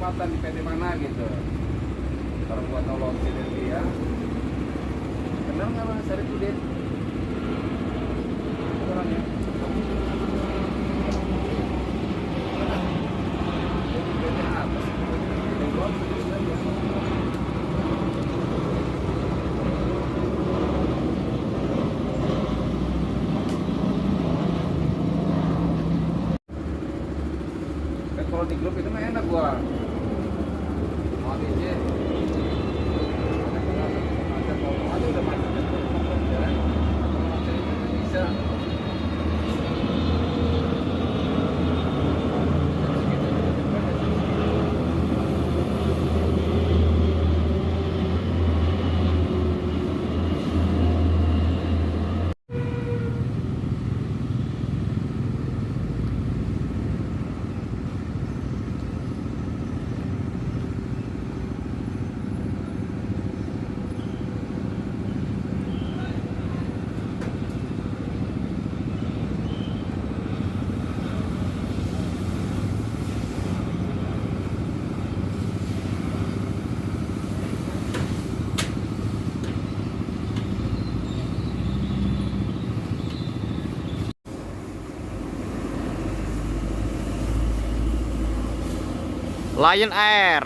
kesempatan di PT mana gitu. Kalau gua tahu launch dari dia, kenal nggak Bang Sarifudin? Orangnya. PT apa sih? PT Gold, PT saja. Kan kalau di grup itu mah enak gua. Mau DJ. Ada udah macam jalan. Bisa. Lion Air.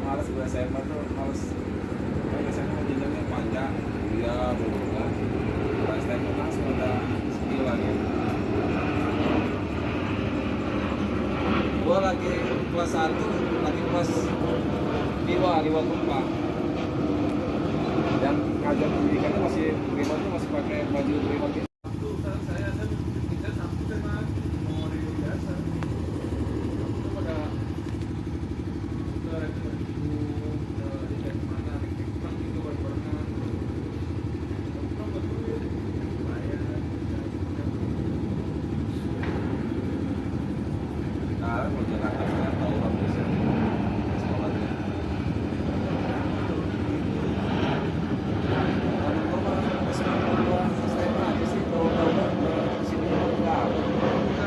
Males gue SMA tuh males. Karena SMA jenjangnya panjang, kuliah, berbulan. Pas STM langsung ada skill lagi. Gua lagi kelas 1, lagi kelas liwa Kumpang. Dan ngajar pendidikannya masih primatnya masih pakai baju primat gitu. Saya kan kerja sama mau di biasa. Itu pada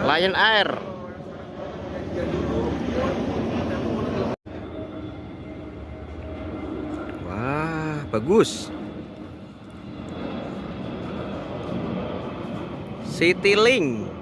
Lion Air. Wah, bagus. Citylink.